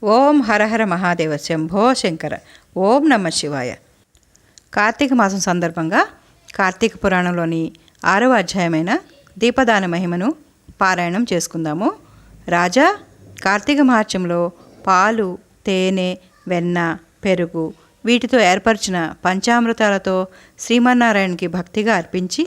ఓం హరహర మహాదేవ శంభో శంకర. ఓం నమ శివాయ. కార్తీక మాసం సందర్భంగా కార్తీక పురాణంలోని 6వ అధ్యాయమైన దీపదాన మహిమను పారాయణం చేసుకుందాము. రాజా, కార్తీక మహాత్మ్యంలో పాలు, తేనె, వెన్న, పెరుగు వీటితో ఏర్పరిచిన పంచామృతాలతో శ్రీమన్నారాయణకి భక్తిగా అర్పించి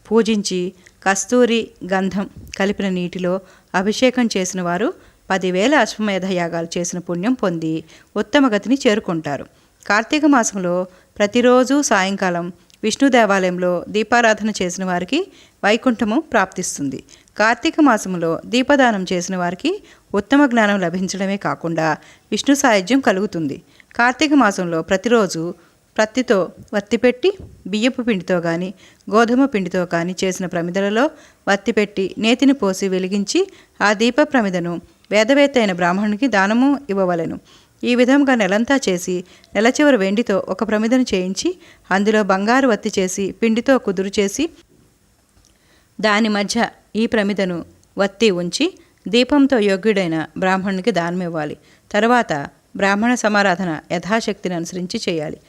పూజించి కస్తూరి గంధం కలిపిన నీటిలో అభిషేకం చేసిన వారు 10,000 అశ్వమేధ యాగాలు చేసిన పుణ్యం పొంది ఉత్తమ గతిని చేరుకుంటారు. కార్తీక మాసంలో ప్రతిరోజు సాయంకాలం విష్ణు దేవాలయంలో దీపారాధన చేసిన వారికి వైకుంఠము ప్రాప్తిస్తుంది. కార్తీక మాసంలో దీపదానం చేసిన వారికి ఉత్తమ జ్ఞానం లభించడమే కాకుండా విష్ణు సాయుధ్యం కలుగుతుంది. కార్తీక మాసంలో ప్రతిరోజు ప్రత్తితో వత్తిపెట్టి బియ్యపు పిండితో కానీ గోధుమ పిండితో కానీ చేసిన ప్రమిదలలో వత్తిపెట్టి నేతిని పోసి వెలిగించి ఆ దీప ప్రమిదను వేదవేత్త అయిన బ్రాహ్మణునికి దానము ఇవ్వవలెను. ఈ విధంగా నెలంతా చేసి నెలచివరి వెండితో ఒక ప్రమిదను చేయించి అందులో బంగారు వత్తి చేసి పిండితో కుదురు చేసి దాని మధ్య ఈ ప్రమిదను వత్తి ఉంచి దీపంతో యోగ్యుడైన బ్రాహ్మణునికి దానమివ్వాలి. తర్వాత బ్రాహ్మణ సమారాధన యథాశక్తిని అనుసరించి చేయాలి.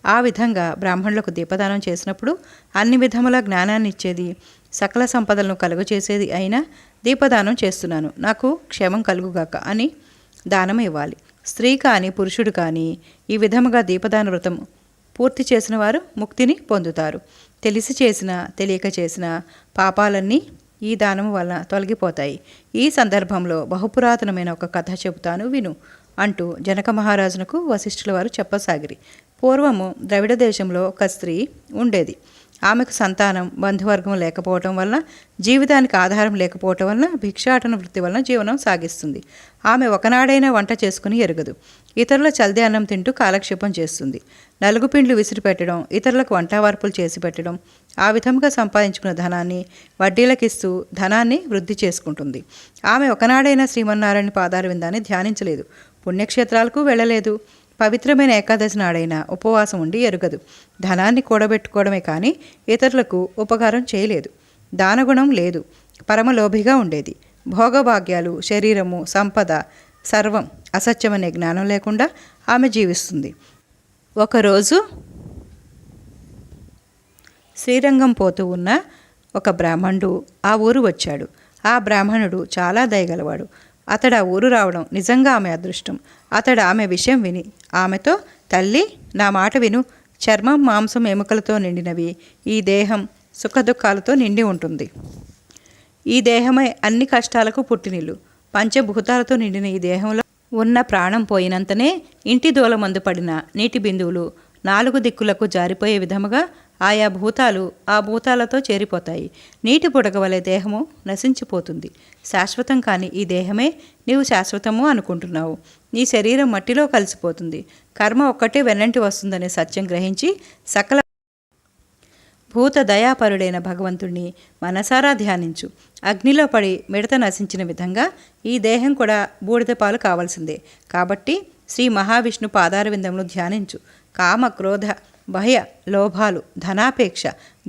ఆ విధంగా బ్రాహ్మణులకు దీపదానం చేసినప్పుడు అన్ని విధముల జ్ఞానాన్ని ఇచ్చేది, సకల సంపదలను కలుగచేసేది అయినా దీపదానం చేస్తున్నాను, నాకు క్షేమం కలుగుగాక అని దానం ఇవ్వాలి. స్త్రీ కానీ పురుషుడు కానీ ఈ విధముగా దీపదాన వ్రతం పూర్తి చేసిన వారు ముక్తిని పొందుతారు. తెలిసి చేసిన తెలియక చేసిన పాపాలన్నీ ఈ దానము వలన తొలగిపోతాయి. ఈ సందర్భంలో బహుపురాతనమైన ఒక కథ చెబుతాను విను అంటూ జనక మహారాజునకు వశిష్ఠుల వారు చెప్పసాగిరి. పూర్వము ద్రవిడ దేశంలో ఒక స్త్రీ ఉండేది. ఆమెకు సంతానం, బంధువర్గం లేకపోవటం వలన, జీవితానికి ఆధారం లేకపోవటం వలన భిక్షాటన వృత్తి వలన జీవనం సాగిస్తుంది. ఆమె ఒకనాడైనా వంట చేసుకుని ఎరగదు. ఇతరుల చల్ది అన్నం తింటూ కాలక్షేపం చేస్తుంది. నలుగు పిండ్లు విసిరిపెట్టడం, ఇతరులకు వంటవార్పులు చేసి పెట్టడం, ఆ విధంగా సంపాదించుకున్న ధనాన్ని వడ్డీలకిస్తూ ధనాన్ని వృద్ధి చేసుకుంటుంది. ఆమె ఒకనాడైనా శ్రీమన్నారాయణ పాదార విందాన్ని ధ్యానించలేదు, పుణ్యక్షేత్రాలకు వెళ్ళలేదు, పవిత్రమైన ఏకాదశి నాడైనా ఉపవాసం ఉండి ఎరుగదు. ధనాన్ని కూడబెట్టుకోవడమే కానీ ఇతరులకు ఉపకారం చేయలేదు. దానగుణం లేదు, పరమలోభిగా ఉండేది. భోగభాగ్యాలు, శరీరము, సంపద సర్వం అసత్యమనే జ్ఞానం లేకుండా ఆమె జీవిస్తుంది. ఒకరోజు శ్రీరంగం పోతూ ఉన్న ఒక బ్రాహ్మణుడు ఆ ఊరు వచ్చాడు. ఆ బ్రాహ్మణుడు చాలా దయగలవాడు. అతడు ఆ ఊరు రావడం నిజంగా ఆమె అదృష్టం. అతడు ఆమె విషయం విని ఆమెతో, తల్లి, నా మాట విను, చర్మం, మాంసం, ఎముకలతో నిండినవి ఈ దేహం సుఖదుఖాలతో నిండి ఉంటుంది. ఈ దేహమే అన్ని కష్టాలకు పుట్టినిల్లు. పంచభూతాలతో నిండిన ఈ దేహంలో ఉన్న ప్రాణం పోయినంతనే ఇంటి దూలమందు పడిన నీటి బిందువులు 4 దిక్కులకు జారిపోయే విధముగా ఆయా భూతాలు ఆ భూతాలతో చేరిపోతాయి. నీటి బుడగ వలె దేహము నశించిపోతుంది. శాశ్వతం కాని ఈ దేహమే నీవు శాశ్వతము అనుకుంటున్నావు. నీ శరీరం మట్టిలో కలిసిపోతుంది. కర్మ ఒక్కటే వెన్నంటి వస్తుందనే సత్యం గ్రహించి సకల భూత దయాపరుడైన భగవంతుణ్ణి మనసారా ధ్యానించు. అగ్నిలో పడి మిడత నశించిన విధంగా ఈ దేహం కూడా బూడిద పాలు కావాల్సిందే. కాబట్టి శ్రీ మహావిష్ణు పాదార విందమును ధ్యానించు. కామ, క్రోధ, భయ, లోభాలు, ధనాపేక్ష,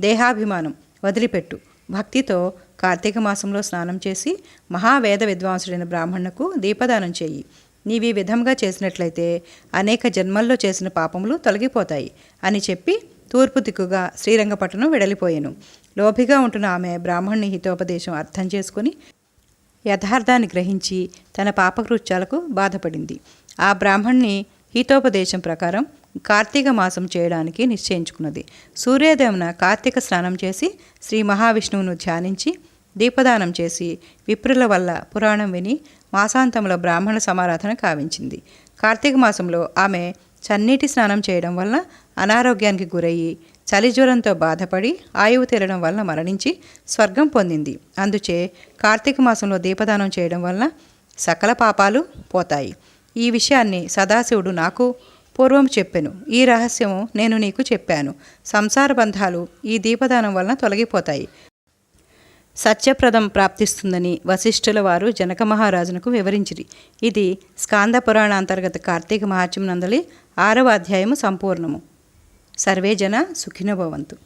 దేహాభిమానం వదిలిపెట్టు. భక్తితో కార్తీక మాసంలో స్నానం చేసి మహావేద విద్వాంసుడైన బ్రాహ్మణుకు దీపదానం చేయి. నీవి విధంగా చేసినట్లయితే అనేక జన్మల్లో చేసిన పాపములు తొలగిపోతాయి అని చెప్పి తూర్పు దిక్కుగా శ్రీరంగపట్టణం వెడలిపోయెను. లోభిగా ఉంటున్న ఆమె బ్రాహ్మణుని హితోపదేశం అర్థం చేసుకుని యథార్థాన్ని గ్రహించి తన పాపకృత్యాలకు బాధపడింది. ఆ బ్రాహ్మణుని హితోపదేశం ప్రకారం కార్తీక మాసం చేయడానికి నిశ్చయించుకున్నది. సూర్యోదయమున కార్తీక స్నానం చేసి శ్రీ మహావిష్ణువును ధ్యానించి దీపదానం చేసి విప్రుల వల్ల పురాణం విని మాసాంతంలో బ్రాహ్మణ సమారాధన కావించింది. కార్తీక మాసంలో ఆమె చన్నీటి స్నానం చేయడం వల్ల అనారోగ్యానికి గురయ్యి చలి జ్వరంతో బాధపడి ఆయువు తీరడం వలన మరణించి స్వర్గం పొందింది. అందుచే కార్తీక మాసంలో దీపదానం చేయడం వలన సకల పాపాలు పోతాయి. ఈ విషయాన్ని సదాశివుడు నాకు పూర్వం చెప్పెను. ఈ రహస్యము నేను నీకు చెప్పాను. సంసార బంధాలు ఈ దీపదానం వలన తొలగిపోతాయి. సత్యప్రదం ప్రాప్తిస్తుందని వశిష్ఠుల వారు జనక మహారాజునకు వివరించిరి. ఇది స్కాంద పురాణ అంతర్గత కార్తీక మహాత్మ్యం నందలి 6వ అధ్యాయము సంపూర్ణము. సర్వే జన సుఖినో భవంతు.